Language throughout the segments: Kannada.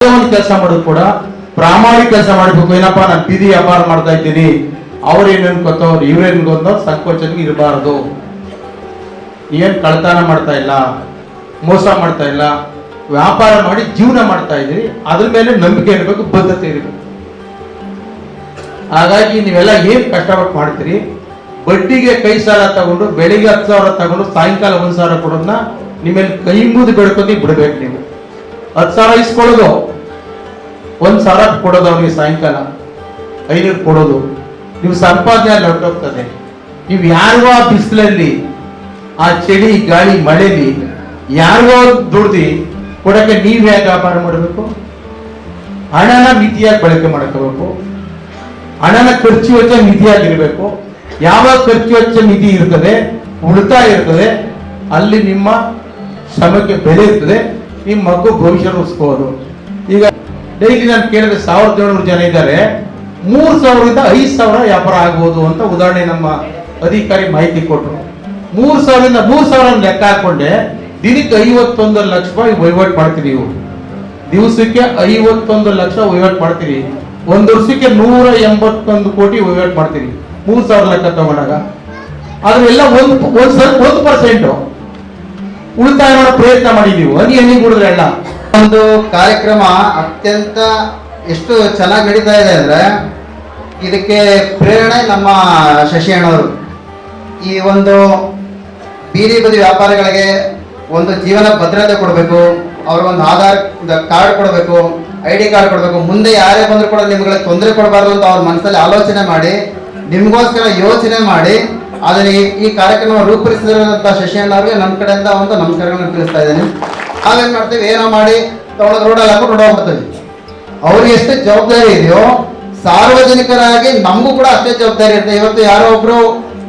ಕೆಲಸ ಮಾಡೋದು ಕೂಡ ಪ್ರಾಮಾಣಿಕ ಕೆಲಸ ಮಾಡಬೇಕು. ಏನಪ್ಪಾ ನಾನು ಬೀದಿ ವ್ಯಾಪಾರ ಮಾಡ್ತಾ ಇದ್ದೀನಿ, ಅವ್ರೇನ್ ಅನ್ಕೋತವ್ರು ಇವ್ರೇನ್ ಗೊತ್ತೋ ಸಂಕೋಚನೆ ಇರಬಾರದು. ಏನ್ ಕಳ್ತನ ಮಾಡ್ತಾ ಇಲ್ಲ, ಮೋಸ ಮಾಡ್ತಾ ಇಲ್ಲ, ವ್ಯಾಪಾರ ಮಾಡಿ ಜೀವನ ಮಾಡ್ತಾ ಇದ್ದೀರಿ, ಅದ್ರ ಮೇಲೆ ನಂಬಿಕೆ ಇರಬೇಕು, ಬದ್ಧತೆ ಇರಬೇಕು. ಹಾಗಾಗಿ ನೀವೆಲ್ಲ ಏನ್ ಕಷ್ಟಪಟ್ಟು ಮಾಡ್ತೀರಿ, ಬಡ್ಡಿಗೆ ಕೈ ಸಾಲ ತಗೊಂಡು ಬೆಳಿಗ್ಗೆ 10,000 ತಗೊಂಡು ಸಾಯಂಕಾಲ 1,000 ಕೊಡೋದನ್ನ ನಿಮ್ಮಲ್ಲಿ ಕೈ ಮುಗಿದು ಬೆಳ್ಕೊಂಡು ಬಿಡ್ಬೇಕು. ನೀವು 10,000 ಇಸ್ಕೊಳ್ಳೋದು, 1,000 ಕೊಡೋದು, ಅವ್ರಿಗೆ ಸಾಯಂಕಾಲ 500 ಕೊಡೋದು, ನೀವು ಸಂಪಾದನೆ ಅಲ್ಲಿ ಹೊರಟೋಗ್ತದೆ. ನೀವು ಯಾರಿಗೋ ಆ ಬಿಸಿಲಲ್ಲಿ, ಆ ಚಳಿ ಗಾಳಿ ಮಳೆಲಿ ಯಾರಿಗೋ ದುಡ್ದು ಕೊಡಕ್ಕೆ ನೀವ್ ಹೇಗೆ ವ್ಯಾಪಾರ ಮಾಡಬೇಕು? ಹಣನ ಮಿತಿಯಾಗಿ ಬಳಕೆ ಮಾಡ್ಕೋಬೇಕು. ಹಣನ ಖರ್ಚು ವೆಚ್ಚ ಮಿತಿಯಾಗಿರ್ಬೇಕು. ಯಾವಾಗ ಖರ್ಚು ವೆಚ್ಚ ಮಿತಿ ಇರ್ತದೆ, ಉಳಿತಾಯ ಇರ್ತದೆ, ಅಲ್ಲಿ ನಿಮ್ಮ ಶ್ರಮಕ್ಕೆ ಬೆಲೆ ಇರ್ತದೆ, ನಿಮ್ಮ ಮಗು ಭವಿಷ್ಯ ರೂಪಿಸ್ಕೋದು. ಈಗ ಡೈಲಿ ನಾನು ಕೇಳಿದ್ರೆ 1,700 ಜನ ಇದ್ದಾರೆ, 3,000ರಿಂದ 5,000 ವ್ಯಾಪಾರ ಆಗ್ಬೋದು ಅಂತ ಉದಾಹರಣೆ ನಮ್ಮ ಅಧಿಕಾರಿ ಮಾಹಿತಿ ಕೊಟ್ಟರು. 3,000ರಿಂದ 3,000 ಲೆಕ್ಕ ಹಾಕೊಂಡೆ ದಿನಕ್ಕೆ 51 ಲಕ್ಷ ರೂಪಾಯಿ ವಹಿವಾಟು ಮಾಡ್ತೀರಿ. ನೀವು ದಿವಸಕ್ಕೆ 51 ಲಕ್ಷ ವಹಿವಾಟು ಮಾಡ್ತೀರಿ. ಒಂದು ವರ್ಷಕ್ಕೆ 181 ಕೋಟಿ ವಹಿವಾಟು ಮಾಡ್ತೀರಿ 3,000 ಲೆಕ್ಕ ತಗೊಂಡಾಗ. ಅದ್ರೆಲ್ಲ 1% ಉಳಿತಾಯ ಮಾಡೋ ಪ್ರಯತ್ನ ಮಾಡಿದೀವಿ. ಹನಿ ಕುಡಿದ್ರೆ ಎಲ್ಲ ಒಂದು ಕಾರ್ಯಕ್ರಮ ಅತ್ಯಂತ ಎಷ್ಟು ಚೆನ್ನಾಗಿ ನಡೀತಾ ಇದೆ ಅಂದ್ರೆ ಇದಕ್ಕೆ ಪ್ರೇರಣೆ ನಮ್ಮ ಶಶಿ ಅಣ್ಣವರು. ಈ ಒಂದು ಬೀದಿ ಬದಿ ವ್ಯಾಪಾರಿಗಳಿಗೆ ಒಂದು ಜೀವನ ಭದ್ರತೆ ಕೊಡಬೇಕು, ಅವ್ರಿಗೊಂದು ಆಧಾರ್ ಕಾರ್ಡ್ ಕೊಡಬೇಕು, ID ಕಾರ್ಡ್ ಕೊಡಬೇಕು. ಮುಂದೆ ಯಾರೇ ಬಂದರೂ ಕೂಡ ನಿಮ್ಗಳಿಗೆ ತೊಂದರೆ ಕೊಡಬಾರ್ದು ಅಂತ ಅವ್ರ ಮನಸ್ಸಲ್ಲಿ ಆಲೋಚನೆ ಮಾಡಿ ನಿಮ್ಗೋಸ್ಕರ ಯೋಚನೆ ಮಾಡಿ ಅದನ್ನ ಈ ಕಾರ್ಯಕ್ರಮ ರೂಪಿಸಿರುವಂತ ಶಶಿ ಅಣ್ಣ ಅವ್ರಿಗೆ ನಮ್ಮ ಕಡೆಯಿಂದ ಒಂದು ನಮಸ್ಕಾರಗಳನ್ನು ತಿಳಿಸ್ತಾ ಇದ್ದೀನಿ. ನಾವೇನ್ ಮಾಡ್ತೀವಿ, ಏನೋ ಮಾಡಿ ತಗೊಂಡು ರೋಡಲ್ಲಿ ಹಾಕೊಂಡು ರೋಡೋಗ್ಬಿಡ್ತೀವಿ. ಅವ್ರಿಗೆ ಎಷ್ಟು ಜವಾಬ್ದಾರಿ ಇದೆಯೋ ಸಾರ್ವಜನಿಕರಾಗಿ ನಮಗೂ ಕೂಡ ಅಷ್ಟೇ ಜವಾಬ್ದಾರಿ ಇರುತ್ತೆ. ಇವತ್ತು ಯಾರೋ ಒಬ್ರು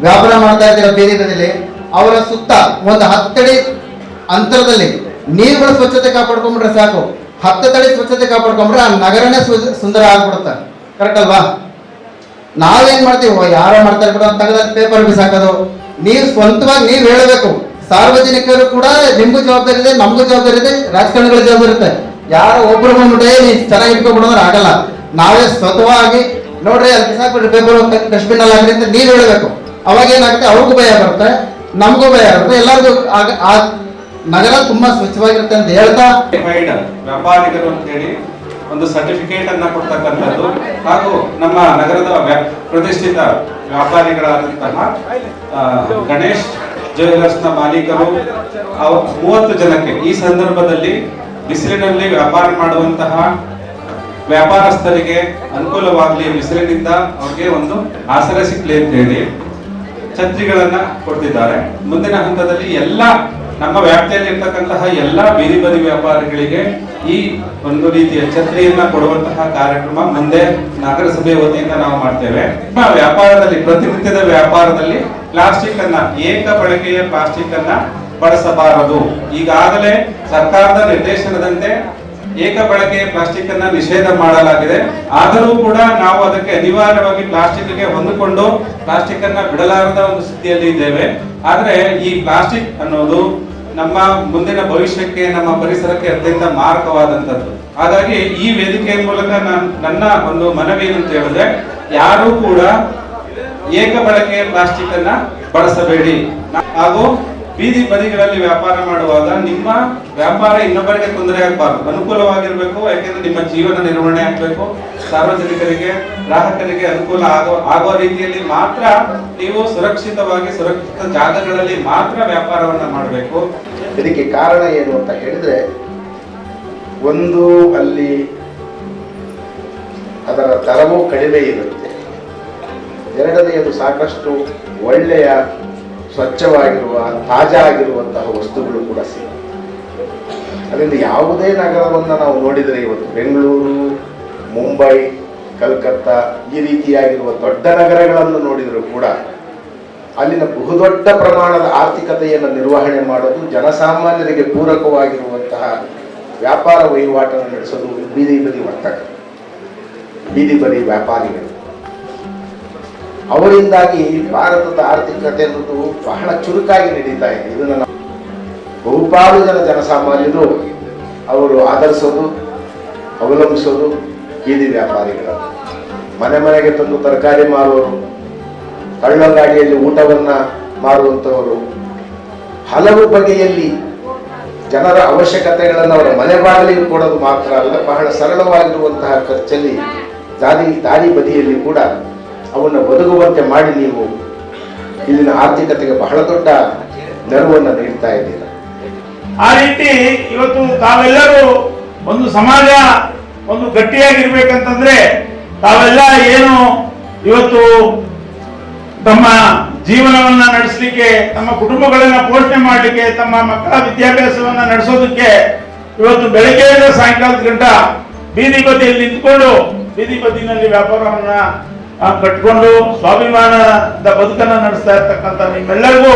ವ್ಯಾಪಾರ ಮಾಡ್ತಾ ಇದ್ದೀರಾ ಬೀದಿ ಬದಿಲಿ, ಅವರ ಸುತ್ತ ಒಂದು 10 ಅಡಿ ಅಂತರದಲ್ಲಿ ನೀರುಗಳ ಸ್ವಚ್ಛತೆ ಕಾಪಾಡ್ಕೊಂಡ್ಬಿಟ್ರೆ ಸಾಕು. 10 ಅಡಿ ಸ್ವಚ್ಛತೆ ಕಾಪಾಡ್ಕೊಂಡ್ರೆ ಆ ನಗರನೇ ಸುಂದರ ಆಗ್ಬಿಡುತ್ತೆ. ಕರೆಕ್ಟ್ ಅಲ್ವಾ? ನಾವೇನ್ ಮಾಡ್ತೀವಿ, ಯಾರೋ ಮಾಡ್ತಾ ಇರ್ಬಿಟ್ಟು ಅಂತ ತೆಗೆದಲ್ಲಿ ಪೇಪರ್ ಬಿಸಾಕೋದು. ನೀವು ಸ್ವಂತವಾಗಿ ನೀವು ಹೇಳಬೇಕು. ಸಾರ್ವಜನಿಕರು ಕೂಡ ನಿಮ್ಗೂ ಜವಾಬ್ದಾರಿ ಇದೆ, ನಮಗೂ ಜವಾಬ್ದಾರಿ ಇದೆ, ರಾಜಕಾರಣಿಗಳ ಜವಾಬ್ದಾರಿ ಇರುತ್ತೆ. ಯಾರೋ ಒಬ್ರು ಬಂದ್ಬಿಟ್ಟೆ ನೀ ಚೆನ್ನಾಗಿ ಇಟ್ಕೊಂಡ್ಬಿಡೋದ್ರೆ ಆಗಲ್ಲ. ನಾವೇ ಸ್ವತಃವಾಗಿ ನೋಡ್ರಿ ಅಲ್ಲಿ ಬಿಸಾಕ್ಬಿಟ್ರೆ ಪೇಪರ್ ಡಸ್ಟ್ಬಿನ್ ಅಲ್ಲಿ ಹಾಕ್ರಿ ಅಂತ ನೀವ್ ಹೇಳಬೇಕು. ಅವಾಗ ಏನಾಗುತ್ತೆ, ಅವ್ರಿಗೂ ಭಯ ಬರುತ್ತೆ, ನಮಗೂ ಭಯ ಬರುತ್ತೆ, ಎಲ್ಲರಿಗೂ ಆ ನಗರ ತುಂಬಾ ಸ್ವಚ್ಛವಾಗಿರುತ್ತೆ ಅಂತ ಹೇಳ್ತಾ ವ್ಯಾಪಾರಿಗರು ಅಂತ ಹೇಳಿ ಒಂದು ಸರ್ಟಿಫಿಕೇಟ್ ಅನ್ನ ಕೊಡ್ತಕ್ಕಂಥದ್ದು ಹಾಗೂ ನಮ್ಮ ನಗರದ ಪ್ರತಿಷ್ಠಿತ ವ್ಯಾಪಾರಿಗಳಾದಂತಹ ಗಣೇಶ್ ಜ್ಯುವೆಲ್ಲರ್ಸ್ ನ ಮಾಲೀಕರು 30 ಜನಕ್ಕೆ ಈ ಸಂದರ್ಭದಲ್ಲಿ ಬಿಸಿಲಿನಲ್ಲಿ ವ್ಯಾಪಾರ ಮಾಡುವಂತಹ ವ್ಯಾಪಾರಸ್ಥರಿಗೆ ಅನುಕೂಲವಾಗಲಿ, ಬಿಸಿಲಿನಿಂದ ಅವ್ರಿಗೆ ಒಂದು ಆಸರೆ ಸಿಗ್ಲಿ ಅಂತ ಹೇಳಿ ಛತ್ರಿಗಳನ್ನ ಕೊಡ್ತಿದ್ದಾರೆ. ಮುಂದಿನ ಹಂತದಲ್ಲಿ ಎಲ್ಲ ನಮ್ಮ ವ್ಯಾಪ್ತಿಯಲ್ಲಿ ಇರ್ತಕ್ಕಂತಹ ಎಲ್ಲ ಬೀದಿ ಬದಿ ವ್ಯಾಪಾರಿಗಳಿಗೆ ಈ ಒಂದು ರೀತಿಯ ಛತ್ರಿಯನ್ನ ಕೊಡುವಂತಹ ಕಾರ್ಯಕ್ರಮ ಮುಂದೆ ನಗರಸಭೆ ವತಿಯಿಂದ ನಾವು ಮಾಡ್ತೇವೆ. ವ್ಯಾಪಾರದಲ್ಲಿ, ಪ್ರತಿನಿತ್ಯದ ವ್ಯಾಪಾರದಲ್ಲಿ ಪ್ಲಾಸ್ಟಿಕ್ ಅನ್ನ, ಏಕ ಬಳಕೆಯ ಪ್ಲಾಸ್ಟಿಕ್ ಅನ್ನ ಬಳಸಬಾರದು. ಈಗಾಗಲೇ ಸರ್ಕಾರದ ನಿರ್ದೇಶನದಂತೆ ಏಕ ಬಳಕೆಯ ಪ್ಲಾಸ್ಟಿಕ್ ಅನ್ನ ನಿಷೇಧ ಮಾಡಲಾಗಿದೆ. ಆದರೂ ಕೂಡ ನಾವು ಅದಕ್ಕೆ ಅನಿವಾರ್ಯವಾಗಿ ಪ್ಲಾಸ್ಟಿಕ್ ಗೆ ಹೊಂದಿಕೊಂಡು ಪ್ಲಾಸ್ಟಿಕ್ ಅನ್ನ ಬಿಡಲಾರದ ಒಂದು ಸ್ಥಿತಿಯಲ್ಲಿ ಇದ್ದೇವೆ. ಆದ್ರೆ ಈ ಪ್ಲಾಸ್ಟಿಕ್ ಅನ್ನೋದು ನಮ್ಮ ಮುಂದಿನ ಭವಿಷ್ಯಕ್ಕೆ, ನಮ್ಮ ಪರಿಸರಕ್ಕೆ ಅತ್ಯಂತ ಮಾರಕವಾದಂತದ್ದು. ಹಾಗಾಗಿ ಈ ವೇದಿಕೆಯ ಮೂಲಕ ನನ್ನ ಒಂದು ಮನವಿ ಏನಂತ ಹೇಳಿದ್ರೆ, ಯಾರು ಕೂಡ ಏಕ ಬಳಕೆಯ ಪ್ಲಾಸ್ಟಿಕ್ ಅನ್ನ ಬಳಸಬೇಡಿ. ಹಾಗೂ ಬೀದಿ ಬದಿಗಳಲ್ಲಿ ವ್ಯಾಪಾರ ಮಾಡುವಾಗ ನಿಮ್ಮ ವ್ಯಾಪಾರ ಇನ್ನೊಬ್ಬರಿಗೆ ತೊಂದರೆ ಆಗಬಾರ್ದು, ಅನುಕೂಲವಾಗಿರ್ಬೇಕು. ಯಾಕೆಂದ್ರೆ ನಿಮ್ಮ ಜೀವನ ನಿರ್ವಹಣೆ ಆಗ್ಬೇಕು. ಸಾರ್ವಜನಿಕರಿಗೆ, ಗ್ರಾಹಕರಿಗೆ ಅನುಕೂಲ ಆಗೋ ರೀತಿಯಲ್ಲಿ ಮಾತ್ರ ನೀವು ಸುರಕ್ಷಿತವಾಗಿ, ಸುರಕ್ಷಿತ ಜಾಗಗಳಲ್ಲಿ ಮಾತ್ರ ವ್ಯಾಪಾರವನ್ನ ಮಾಡಬೇಕು. ಇದಕ್ಕೆ ಕಾರಣ ಏನು ಅಂತ ಹೇಳಿದ್ರೆ, ಒಂದು ಅಲ್ಲಿ ಅದರ ದರವೂ ಕಡಿಮೆ ಇರುತ್ತೆ. ಎರಡನೆಯದು ಸಾಕಷ್ಟು ಒಳ್ಳೆಯ ಸ್ವಚ್ಛವಾಗಿರುವ, ತಾಜಾ ಆಗಿರುವಂತಹ ವಸ್ತುಗಳು ಕೂಡ ಸಿಗುತ್ತೆ. ಅದರಿಂದ ಯಾವುದೇ ನಗರವನ್ನು ನಾವು ನೋಡಿದರೆ, ಇವತ್ತು ಬೆಂಗಳೂರು, ಮುಂಬೈ, ಕಲ್ಕತ್ತಾ ಈ ರೀತಿಯಾಗಿರುವ ದೊಡ್ಡ ನಗರಗಳನ್ನು ನೋಡಿದರೂ ಕೂಡ ಅಲ್ಲಿನ ಬಹುದೊಡ್ಡ ಪ್ರಮಾಣದ ಆರ್ಥಿಕತೆಯನ್ನು ನಿರ್ವಹಣೆ ಮಾಡೋದು, ಜನಸಾಮಾನ್ಯರಿಗೆ ಪೂರಕವಾಗಿರುವಂತಹ ವ್ಯಾಪಾರ ವಹಿವಾಟನ್ನು ನಡೆಸೋದು ಬೀದಿ ಬದಿ ವರ್ತಕರು, ಬೀದಿ ಬದಿ ವ್ಯಾಪಾರಿಗಳು. ಅವರಿಂದಾಗಿ ಭಾರತದ ಆರ್ಥಿಕತೆ ಅನ್ನೋದು ಬಹಳ ಚುರುಕಾಗಿ ನಡೀತಾ ಇದೆ. ಇದನ್ನು ಬಹುಪಾಲು ಜನಸಾಮಾನ್ಯರು ಅವರು ಆಧರಿಸೋದು, ಅವಲಂಬಿಸೋದು ಬೀದಿ ವ್ಯಾಪಾರಿಗಳು. ಮನೆ ಮನೆಗೆ ತಂದು ತರಕಾರಿ ಮಾರುವವರು, ಕಳ್ಳ ಗಾಡಿಯಲ್ಲಿ ಊಟವನ್ನ ಮಾರುವಂಥವರು, ಹಲವು ಬಗೆಯಲ್ಲಿ ಜನರ ಅವಶ್ಯಕತೆಗಳನ್ನು ಅವರ ಮನೆ ಬಾಗಿಲಿಗೆ ಕೊಡೋದು ಮಾತ್ರ ಅಲ್ಲ, ಬಹಳ ಸರಳವಾಗಿರುವಂತಹ ಖರ್ಚಲ್ಲಿ ದಾರಿ ಬದಿಯಲ್ಲಿ ಕೂಡ ಅವನ್ನು ಬದುಕುವಂತೆ ಮಾಡಿ ನೀವು ಇಲ್ಲಿನ ಆರ್ಥಿಕತೆಗೆ ಬಹಳ ದೊಡ್ಡ ನೆರವನ್ನು ನೀಡ್ತಾ ಇದ್ದೀರ. ಆ ರೀತಿ ಇವತ್ತು ತಾವೆಲ್ಲರೂ ಒಂದು ಸಮಾಜ ಒಂದು ಗಟ್ಟಿಯಾಗಿರ್ಬೇಕಂತಂದ್ರೆ ತಾವೆಲ್ಲ ಏನು ಇವತ್ತು ತಮ್ಮ ಜೀವನವನ್ನ ನಡೆಸಲಿಕ್ಕೆ, ತಮ್ಮ ಕುಟುಂಬಗಳನ್ನ ಪೋಷಣೆ ಮಾಡಲಿಕ್ಕೆ, ತಮ್ಮ ಮಕ್ಕಳ ವಿದ್ಯಾಭ್ಯಾಸವನ್ನ ನಡೆಸೋದಕ್ಕೆ ಇವತ್ತು ಬೆಳಗ್ಗೆಯಿಂದ ಸಾಯಂಕಾಲದ ಗಂಟ ಬೀದಿ ಬದಿಯಲ್ಲಿ ನಿಂತ್ಕೊಂಡು ಬೀದಿ ಬದಿನಲ್ಲಿ ವ್ಯಾಪಾರವನ್ನ ಕಟ್ಕೊಂಡು ಸ್ವಾಭಿಮಾನದ ಬದುಕನ್ನ ನಡೆಸ್ತಾ ಇರ್ತಕ್ಕಂಥ ನಿಮ್ಮೆಲ್ಲರಿಗೂ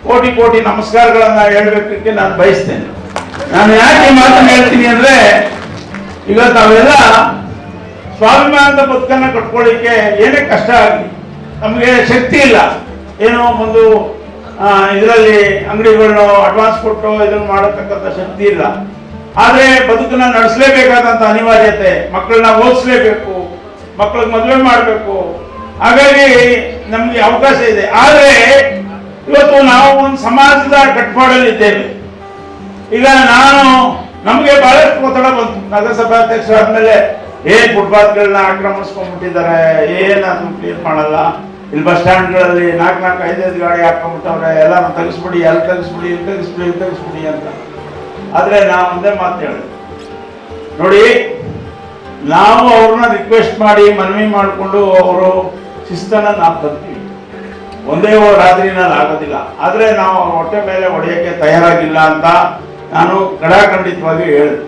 ಕೋಟಿ ಕೋಟಿ ನಮಸ್ಕಾರಗಳನ್ನ ಹೇಳ್ಬೇಕಕ್ಕೆ ನಾನು ಬಯಸ್ತೇನೆ. ನಾನು ಯಾಕೆ ಈ ಮಾತನ್ನು ಹೇಳ್ತೀನಿ ಅಂದ್ರೆ, ಈಗ ತಾವೆಲ್ಲ ಸ್ವಾಭಿಮಾನದ ಬದುಕನ್ನ ಕಟ್ಕೊಳ್ಳಿಕ್ಕೆ ಏನೇ ಕಷ್ಟ ಆಗಲಿ, ನಮಗೆ ಶಕ್ತಿ ಇಲ್ಲ, ಏನೋ ಒಂದು ಇದರಲ್ಲಿ ಅಂಗಡಿಗಳನ್ನ ಅಡ್ವಾನ್ಸ್ ಕೊಟ್ಟು ಇದನ್ನು ಮಾಡತಕ್ಕಂಥ ಶಕ್ತಿ ಇಲ್ಲ. ಆದ್ರೆ ಬದುಕನ್ನ ನಡೆಸಲೇಬೇಕಾದಂತ ಅನಿವಾರ್ಯತೆ, ಮಕ್ಕಳನ್ನ ಓದಿಸ್ಲೇಬೇಕು, ಮಕ್ಕಳಿಗೆ ಮದುವೆ ಮಾಡಬೇಕು, ಹಾಗಾಗಿ ನಮ್ಗೆ ಅವಕಾಶ ಇದೆ. ಆದ್ರೆ ಇವತ್ತು ನಾವು ಒಂದು ಸಮಾಜದ ಕಟ್ಪಾಡಲ್ಲಿ ಇದ್ದೇವೆ. ಈಗ ನಮಗೆ ಬಹಳಷ್ಟು ಒತ್ತಡ ಬಂತು. ನಗರಸಭಾ ಅಧ್ಯಕ್ಷರಾದ್ಮೇಲೆ ಫುಟ್ಪಾತ್ಗಳನ್ನ ಆಕ್ರಮಿಸ್ಕೊಂಡ್ಬಿಟ್ಟಿದ್ದಾರೆ, ಅದು ಕ್ಲೀನ್ ಮಾಡಲ್ಲ, ಇಲ್ಲಿ ಬಸ್ ಸ್ಟ್ಯಾಂಡ್ಗಳಲ್ಲಿ 4-5 ಗಾಡಿ ಹಾಕೊಂಡ್ಬಿಟ್ಟವ್ರೆ, ಎಲ್ಲಾನು ತೆಗಿಸ್ಬಿಡಿ, ಅಲ್ಲಿ ತೆಗಿಸ್ಬಿಡಿ, ಇಲ್ಲಿ ತೆಗಿಸ್ಬಿಡಿ, ಇಲ್ಲಿ ತೆಗಿಸ್ಬಿಡಿ ಅಂತ. ಆದ್ರೆ ನಾವು ಒಂದೇ ಮಾತು ಹೇಳಿದೆ, ನೋಡಿ, ನಾವು ಅವ್ರನ್ನ ರಿಕ್ವೆಸ್ಟ್ ಮಾಡಿ ಮನವಿ ಮಾಡಿಕೊಂಡು ಅವರು ಶಿಸ್ತನ್ನ ನಾವು ತರ್ತೀವಿ, ಒಂದೇ ರಾತ್ರಿನಲ್ಲಿ ಆಗೋದಿಲ್ಲ. ಆದ್ರೆ ನಾವು ಹೊಟ್ಟೆ ಮೇಲೆ ಹೊಡೆಯಕ್ಕೆ ತಯಾರಾಗಿಲ್ಲ ಅಂತ ನಾನು ಖಡಾಖಂಡಿತವಾಗಿ ಹೇಳಿದೆ.